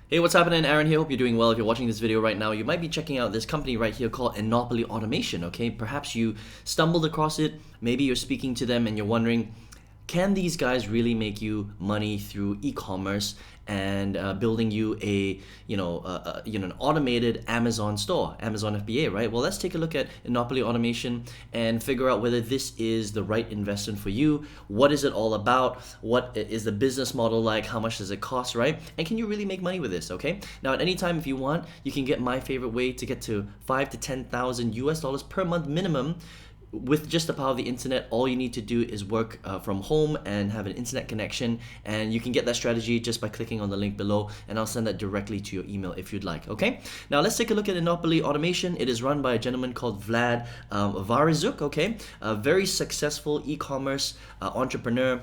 Hey, what's happening? Aaron here. Hope you're doing well. If you're watching this video right now, you might be checking out this company right here called Enopoly Automation, okay? Perhaps you stumbled across it. Maybe you're speaking to them and you're wondering, can these guys really make you money through e-commerce and building you an automated Amazon store, Amazon FBA, right? Well, let's take a look at Enopoly Automation and figure out whether this is the right investment for you. What is it all about? What is the business model like? How much does it cost, right? And can you really make money with this? Okay. Now, at any time, if you want, you can get my favorite way to get to 5 to 10,000 US dollars per month minimum. With just the power of the internet. All you need to do is work from home and have an internet connection, and you can get that strategy just by clicking on the link below, and I'll send that directly to your email if you'd like. Okay, now let's take a look at Enopoly Automation. It is run by a gentleman called Vlad Varizuk. Okay, a very successful e-commerce entrepreneur.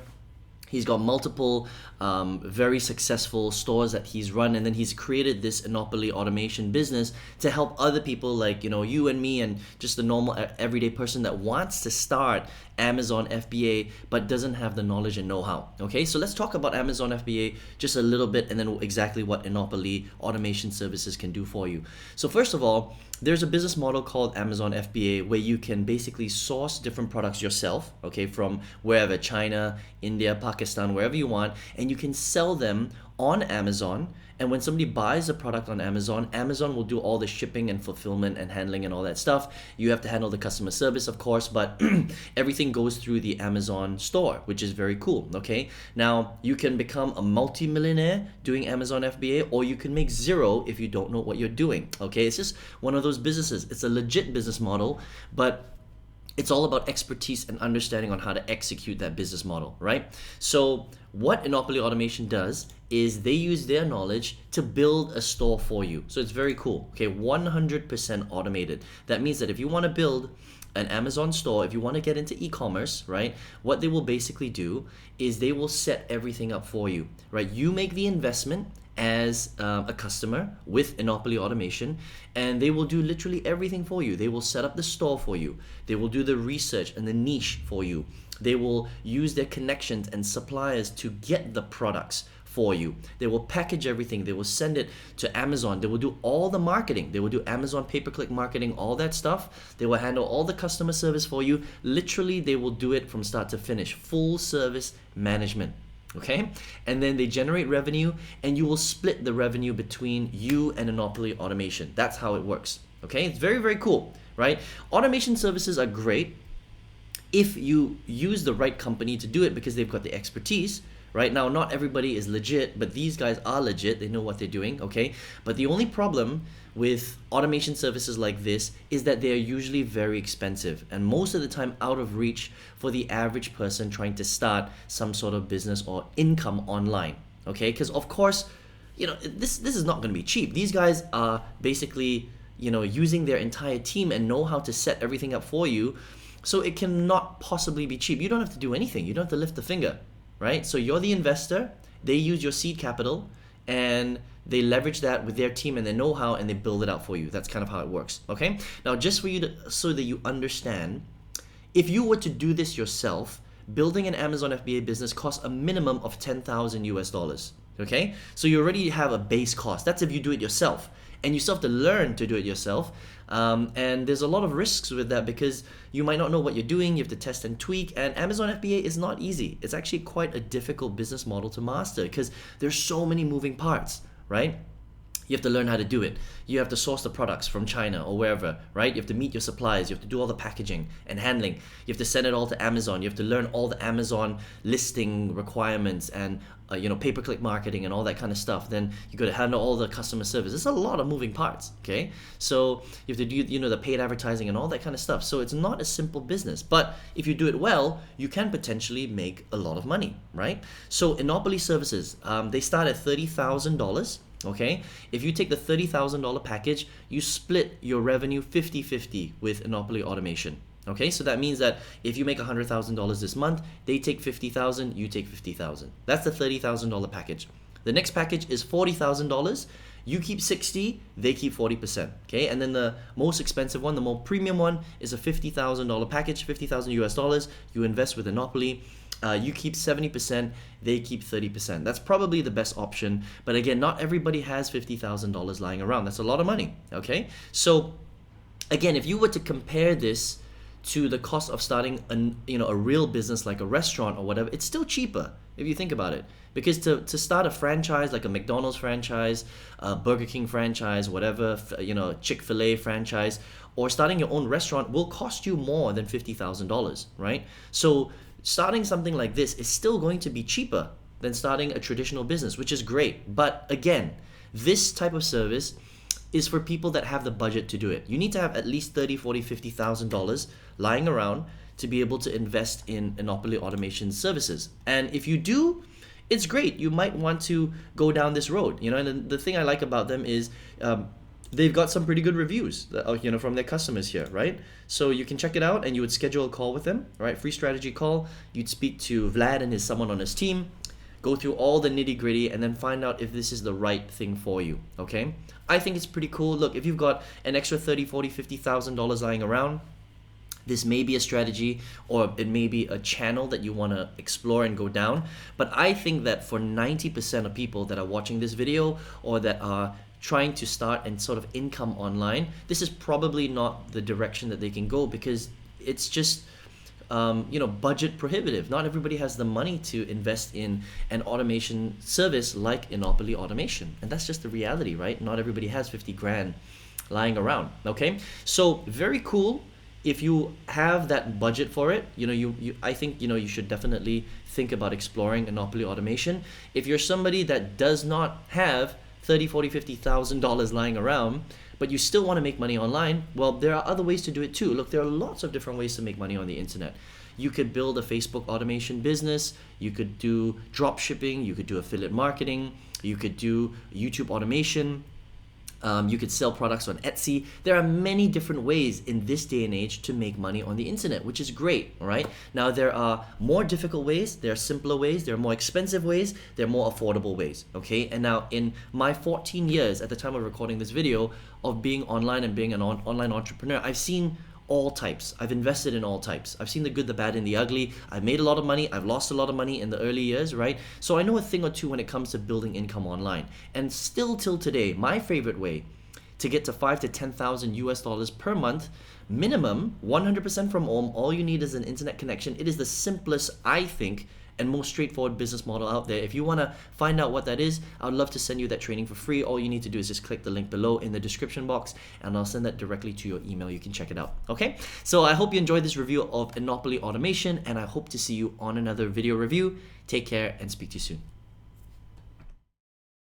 He's got multiple very successful stores that he's run, and then he's created this Enopoly automation business to help other people like you and me and just the normal everyday person that wants to start Amazon FBA but doesn't have the knowledge and know-how. Okay, so let's talk about Amazon FBA just a little bit, and then exactly what Enopoly automation services can do for you. So first of all, there's a business model called Amazon FBA where you can basically source different products yourself, okay, from wherever, China, India, Pakistan, wherever you want, and you can sell them on Amazon. And when somebody buys a product on Amazon, Amazon will do all the shipping and fulfillment and handling and all that stuff. You have to handle the customer service, of course, but everything goes through the Amazon store, which is very cool, okay? Now, you can become a multi-millionaire doing Amazon FBA, or you can make zero if you don't know what you're doing, okay? It's just one of those businesses. It's a legit business model, but it's all about expertise and understanding on how to execute that business model, right? So what Enopoly Automation does is they use their knowledge to build a store for you. So it's very cool, okay? 100% automated. That means that if you want to build an Amazon store, if you want to get into e-commerce, right, what they will basically do is they will set everything up for you, right? You make the investment as a customer with Enopoly Automation, and they will do literally everything for you. They will set up the store for you. They will do the research and the niche for you. They will use their connections and suppliers to get the products for you. They will package everything. They will send it to Amazon. They will do all the marketing. They will do Amazon pay-per-click marketing, all that stuff. They will handle all the customer service for you. Literally, they will do it from start to finish. Full service management. Okay, and then they generate revenue, and you will split the revenue between you and Enopoly Automation. That's how it works. Okay, it's very, very cool, right? Automation services are great if you use the right company to do it because they've got the expertise. Right now, not everybody is legit, but these guys are legit. They know what they're doing, okay? But the only problem with automation services like this is that they're usually very expensive and most of the time out of reach for the average person trying to start some sort of business or income online, okay? Because of course, this is not going to be cheap. These guys are basically, using their entire team and know how to set everything up for you, so it cannot possibly be cheap. You don't have to do anything. You don't have to lift a finger. Right? So you're the investor, they use your seed capital, and they leverage that with their team and their know-how, and they build it out for you. That's kind of how it works, okay? Now, just for you so that you understand, if you were to do this yourself, building an Amazon FBA business costs a minimum of 10,000 US dollars, okay? So you already have a base cost. That's if you do it yourself. And you still have to learn to do it yourself. And there's a lot of risks with that because you might not know what you're doing. You have to test and tweak. And Amazon FBA is not easy. It's actually quite a difficult business model to master because there's so many moving parts, right? You have to learn how to do it. You have to source the products from China or wherever, right? You have to meet your suppliers. You have to do all the packaging and handling. You have to send it all to Amazon. You have to learn all the Amazon listing requirements and pay-per-click marketing and all that kind of stuff. Then you got to handle all the customer service. There's a lot of moving parts, okay? So you have to do the paid advertising and all that kind of stuff. So it's not a simple business, but if you do it well, you can potentially make a lot of money, right? So Enopoly services, they start at $30,000. Okay, if you take the $30,000 package, you split your revenue 50-50 with Enopoly Automation. Okay, so that means that if you make $100,000 this month, they take $50,000, you take $50,000. That's the $30,000 package. The next package is $40,000. You keep 60, they keep 40%. Okay, and then the most expensive one, the more premium one, is a $50,000 package, 50,000 US dollars. You invest with Enopoly. You keep 70%, they keep 30%. That's probably the best option. But again, not everybody has $50,000 lying around. That's a lot of money, okay? So again, if you were to compare this to the cost of starting a real business like a restaurant or whatever, it's still cheaper if you think about it. Because to start a franchise like a McDonald's franchise, a Burger King franchise, whatever, Chick-fil-A franchise, or starting your own restaurant will cost you more than $50,000, right? So starting something like this is still going to be cheaper than starting a traditional business, which is great. But again, this type of service is for people that have the budget to do it. You need to have at least $30, $40, $50,000 lying around to be able to invest in Enopoly automation services. And if you do, it's great. You might want to go down this road. And the thing I like about them is they've got some pretty good reviews, from their customers here, right? So you can check it out, and you would schedule a call with them, right? Free strategy call. You'd speak to Vlad and someone on his team, go through all the nitty gritty, and then find out if this is the right thing for you, okay? I think it's pretty cool. Look, if you've got an extra $30, $40, $50,000 lying around, this may be a strategy, or it may be a channel that you want to explore and go down. But I think that for 90% of people that are watching this video or that are trying to start and sort of income online, this is probably not the direction that they can go, because it's just budget prohibitive. Not everybody has the money to invest in an automation service like Enopoly Automation, and that's just the reality, right? Not everybody has 50 grand lying around. Okay, so very cool. If you have that budget for it, I think you should definitely think about exploring Enopoly Automation. If you're somebody that does not have $30, $40, $50,000 lying around, but you still want to make money online, well, there are other ways to do it too. Look, there are lots of different ways to make money on the internet. You could build a Facebook automation business, you could do drop shipping, you could do affiliate marketing, you could do YouTube automation, you could sell products on Etsy. There are many different ways in this day and age to make money on the internet, which is great, all right? Now, there are more difficult ways, there are simpler ways, there are more expensive ways, there are more affordable ways, okay? And now, in my 14 years at the time of recording this video of being online and being an online entrepreneur, I've seen all types. I've invested in all types. I've seen the good, the bad, and the ugly. I've made a lot of money. I've lost a lot of money in the early years, right? So I know a thing or two when it comes to building income online. And still till today, my favorite way to get to 5 to 10,000 US dollars per month, minimum, 100% from home, all you need is an internet connection. It is the simplest, I think, and most straightforward business model out there. If you want to find out what that is, I'd love to send you that training for free. All you need to do is just click the link below in the description box, and I'll send that directly to your email. You can check it out, okay? So I hope you enjoyed this review of Enopoly Automation, and I hope to see you on another video review. Take care and speak to you soon.